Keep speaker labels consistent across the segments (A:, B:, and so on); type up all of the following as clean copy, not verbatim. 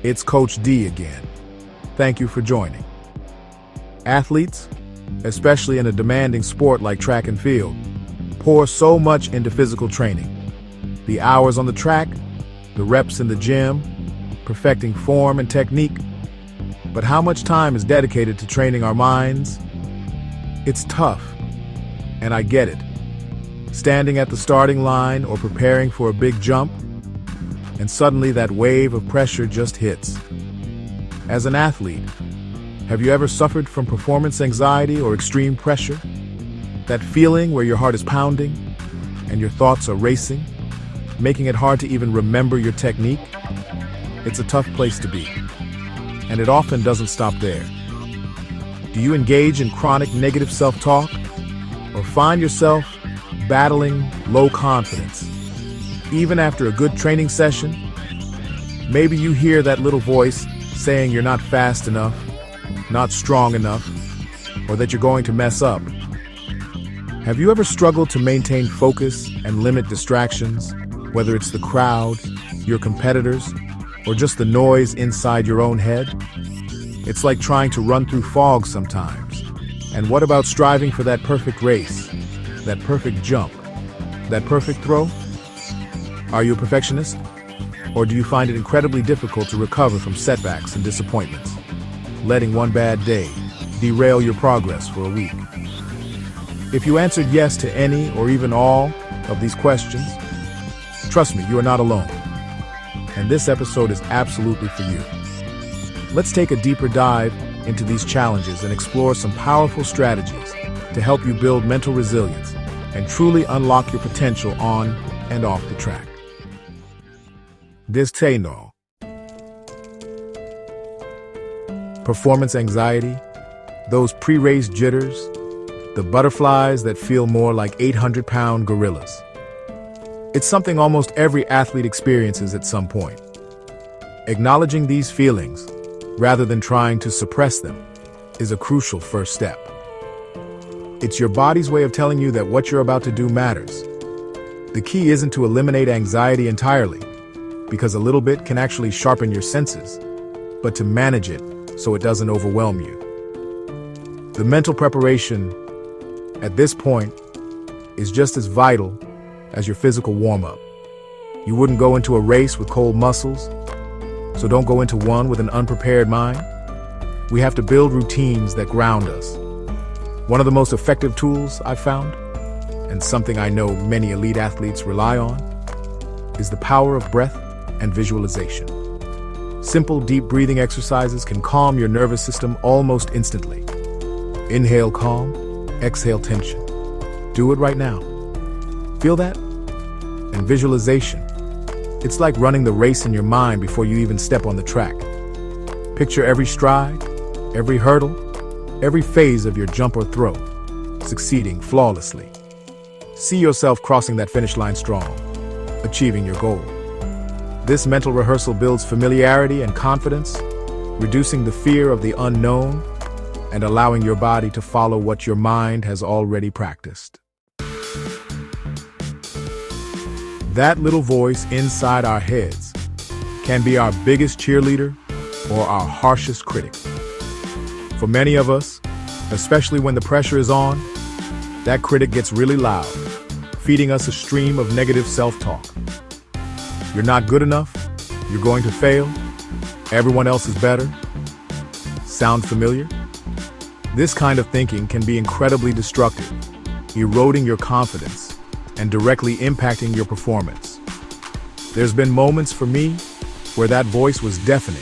A: It's Coach D again. Thank you for joining. Athletes, especially in a demanding sport like track and field, pour so much into physical training. The hours on the track, the reps in the gym, perfecting form and technique. But how much time is dedicated to training our minds? It's tough, and I get it. Standing at the starting line or preparing for a big jump, and suddenly that wave of pressure just hits. As an athlete, have you ever suffered from performance anxiety or extreme pressure? That feeling where your heart is pounding and your thoughts are racing, making it hard to even remember your technique? It's a tough place to be, and it often doesn't stop there. Do you engage in chronic negative self-talk or find yourself battling low confidence? Even after a good training session, maybe you hear that little voice saying you're not fast enough, not strong enough, or that you're going to mess up. Have you ever struggled to maintain focus and limit distractions, whether it's the crowd, your competitors, or just the noise inside your own head? It's like trying to run through fog sometimes. And what about striving for that perfect race, that perfect jump, that perfect throw? Are you a perfectionist? Or do you find it incredibly difficult to recover from setbacks and disappointments, letting one bad day derail your progress for a week? If you answered yes to any or even all of these questions, trust me, you are not alone. And this episode is absolutely for you. Let's take a deeper dive into these challenges and explore some powerful strategies to help you build mental resilience and truly unlock your potential on and off the track. Destino. Performance anxiety, those pre-race jitters, the butterflies that feel more like 800-pound gorillas. It's something almost every athlete experiences at some point. Acknowledging these feelings, rather than trying to suppress them, is a crucial first step. It's your body's way of telling you that what you're about to do matters. The key isn't to eliminate anxiety entirely, because a little bit can actually sharpen your senses, but to manage it so it doesn't overwhelm you. The mental preparation at this point is just as vital as your physical warm-up. You wouldn't go into a race with cold muscles, so don't go into one with an unprepared mind. We have to build routines that ground us. One of the most effective tools I've found, and something I know many elite athletes rely on, is the power of breath and visualization. Simple, deep breathing exercises can calm your nervous system almost instantly. Inhale calm, exhale tension. Do it right now. Feel that? And visualization. It's like running the race in your mind before you even step on the track. Picture every stride, every hurdle, every phase of your jump or throw, succeeding flawlessly. See yourself crossing that finish line strong, achieving your goal. This mental rehearsal builds familiarity and confidence, reducing the fear of the unknown and allowing your body to follow what your mind has already practiced. That little voice inside our heads can be our biggest cheerleader or our harshest critic. For many of us, especially when the pressure is on, that critic gets really loud, feeding us a stream of negative self-talk. You're not good enough, you're going to fail, everyone else is better. Sound familiar? This kind of thinking can be incredibly destructive, eroding your confidence and directly impacting your performance. There's been moments for me where that voice was deafening,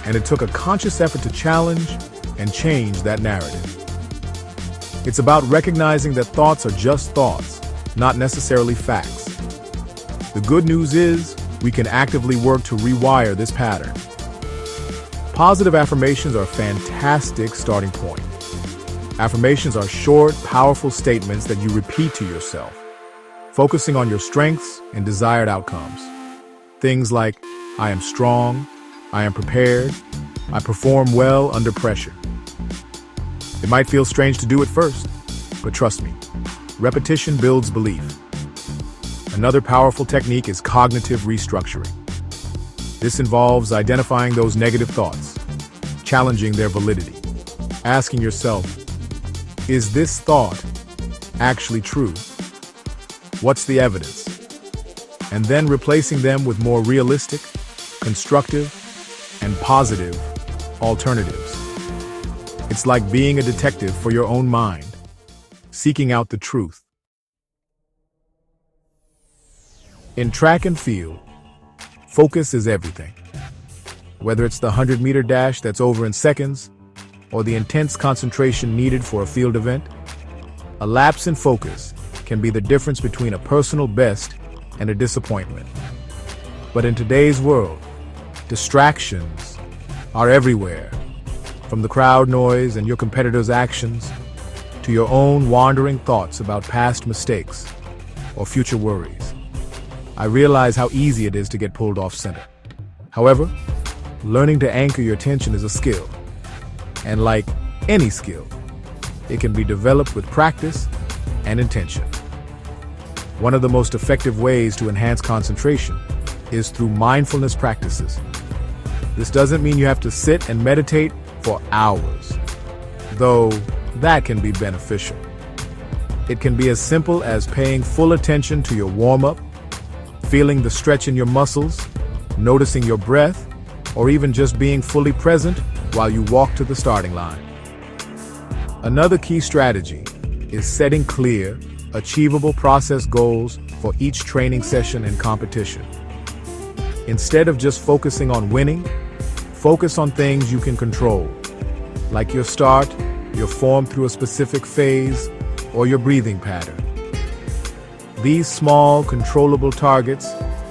A: and it took a conscious effort to challenge and change that narrative. It's about recognizing that thoughts are just thoughts, not necessarily facts. The good news is, we can actively work to rewire this pattern. Positive affirmations are a fantastic starting point. Affirmations are short, powerful statements that you repeat to yourself, focusing on your strengths and desired outcomes. Things like, I am strong, I am prepared, I perform well under pressure. It might feel strange to do at first, but trust me, repetition builds belief. Another powerful technique is cognitive restructuring. This involves identifying those negative thoughts, challenging their validity, asking yourself, is this thought actually true? What's the evidence? And then replacing them with more realistic, constructive, and positive alternatives. It's like being a detective for your own mind, seeking out the truth. In track and field, focus is everything. Whether it's the 100-meter dash that's over in seconds, or the intense concentration needed for a field event, a lapse in focus can be the difference between a personal best and a disappointment. But in today's world, distractions are everywhere, from the crowd noise and your competitors' actions to your own wandering thoughts about past mistakes or future worries. I realize how easy it is to get pulled off center. However, learning to anchor your attention is a skill. And like any skill, it can be developed with practice and intention. One of the most effective ways to enhance concentration is through mindfulness practices. This doesn't mean you have to sit and meditate for hours, though that can be beneficial. It can be as simple as paying full attention to your warm-up, feeling the stretch in your muscles, noticing your breath, or even just being fully present while you walk to the starting line. Another key strategy is setting clear, achievable process goals for each training session and competition. Instead of just focusing on winning, focus on things you can control, like your start, your form through a specific phase, or your breathing pattern. These small, controllable targets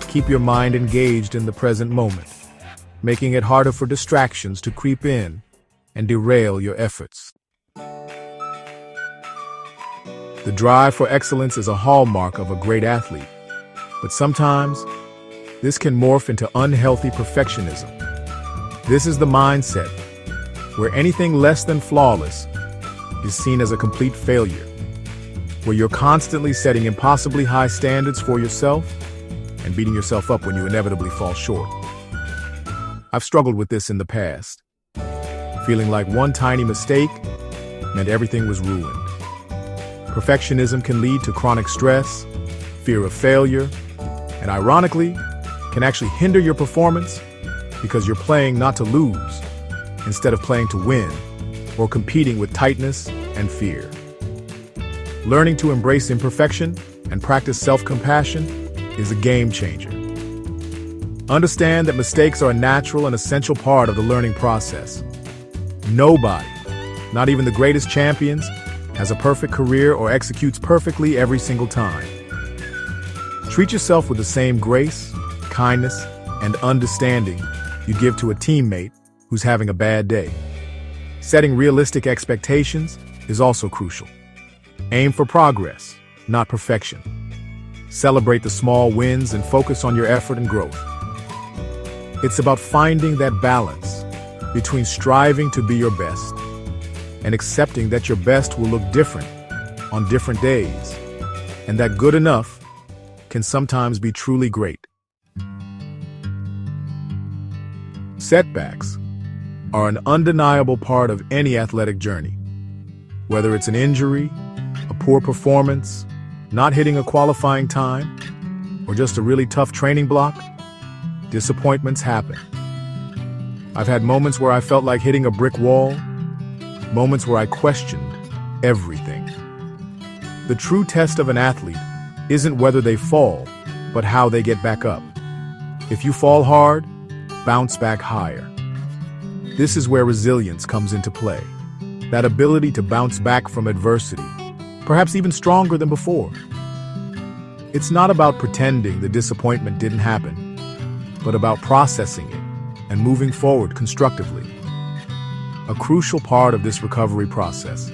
A: keep your mind engaged in the present moment, making it harder for distractions to creep in and derail your efforts. The drive for excellence is a hallmark of a great athlete, but sometimes this can morph into unhealthy perfectionism. This is the mindset where anything less than flawless is seen as a complete failure, where you're constantly setting impossibly high standards for yourself and beating yourself up when you inevitably fall short. I've struggled with this in the past, feeling like one tiny mistake meant everything was ruined. Perfectionism can lead to chronic stress, fear of failure, and ironically, can actually hinder your performance because you're playing not to lose instead of playing to win, or competing with tightness and fear. Learning to embrace imperfection and practice self-compassion is a game changer. Understand that mistakes are a natural and essential part of the learning process. Nobody, not even the greatest champions, has a perfect career or executes perfectly every single time. Treat yourself with the same grace, kindness, and understanding you give to a teammate who's having a bad day. Setting realistic expectations is also crucial. Aim for progress, not perfection. Celebrate the small wins and focus on your effort and growth. It's about finding that balance between striving to be your best and accepting that your best will look different on different days, and that good enough can sometimes be truly great. Setbacks are an undeniable part of any athletic journey. Whether it's an injury, a poor performance, not hitting a qualifying time, or just a really tough training block, disappointments happen. I've had moments where I felt like hitting a brick wall, moments where I questioned everything. The true test of an athlete isn't whether they fall, but how they get back up. If you fall hard, bounce back higher. This is where resilience comes into play. That ability to bounce back from adversity, perhaps even stronger than before. It's not about pretending the disappointment didn't happen, but about processing it and moving forward constructively. A crucial part of this recovery process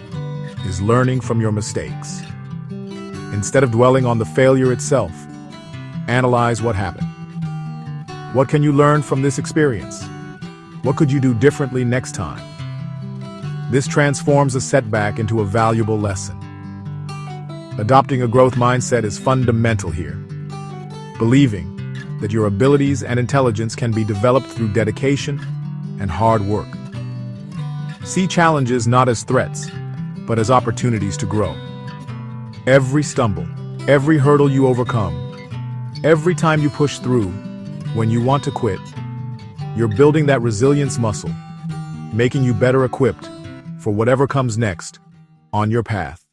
A: is learning from your mistakes. Instead of dwelling on the failure itself, analyze what happened. What can you learn from this experience? What could you do differently next time? This transforms a setback into a valuable lesson. Adopting a growth mindset is fundamental here. Believing that your abilities and intelligence can be developed through dedication and hard work. See challenges not as threats, but as opportunities to grow. Every stumble, every hurdle you overcome, every time you push through when you want to quit, you're building that resilience muscle, making you better equipped for whatever comes next on your path.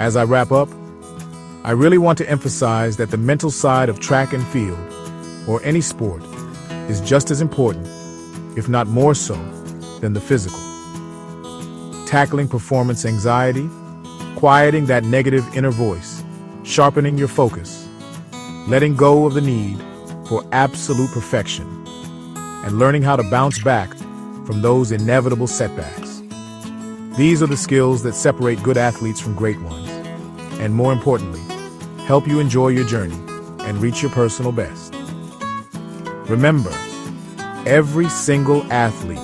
A: As I wrap up, I really want to emphasize that the mental side of track and field, or any sport, is just as important, if not more so, than the physical. Tackling performance anxiety, quieting that negative inner voice, sharpening your focus, letting go of the need for absolute perfection, and learning how to bounce back from those inevitable setbacks. These are the skills that separate good athletes from great ones, and more importantly, help you enjoy your journey and reach your personal best. Remember, every single athlete,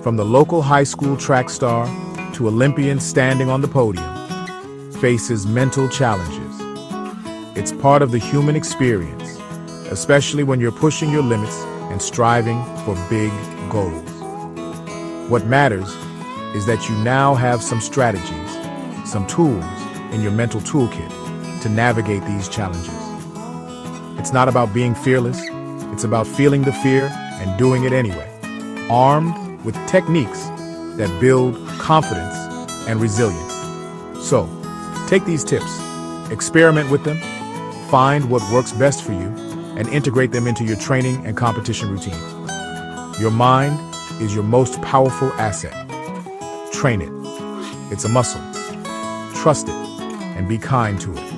A: from the local high school track star to Olympian standing on the podium, faces mental challenges. It's part of the human experience, especially when you're pushing your limits and striving for big goals. What matters is that you now have some strategies, some tools in your mental toolkit to navigate these challenges. It's not about being fearless, it's about feeling the fear and doing it anyway, armed with techniques that build confidence and resilience. So, take these tips, experiment with them, find what works best for you, and integrate them into your training and competition routine. Your mind is your most powerful asset. Train it. It's a muscle. Trust it and be kind to it.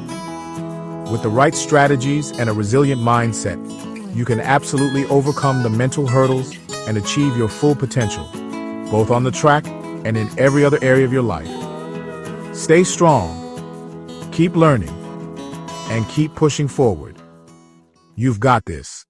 A: With the right strategies and a resilient mindset, you can absolutely overcome the mental hurdles and achieve your full potential, both on the track and in every other area of your life. Stay strong, keep learning, and keep pushing forward. You've got this.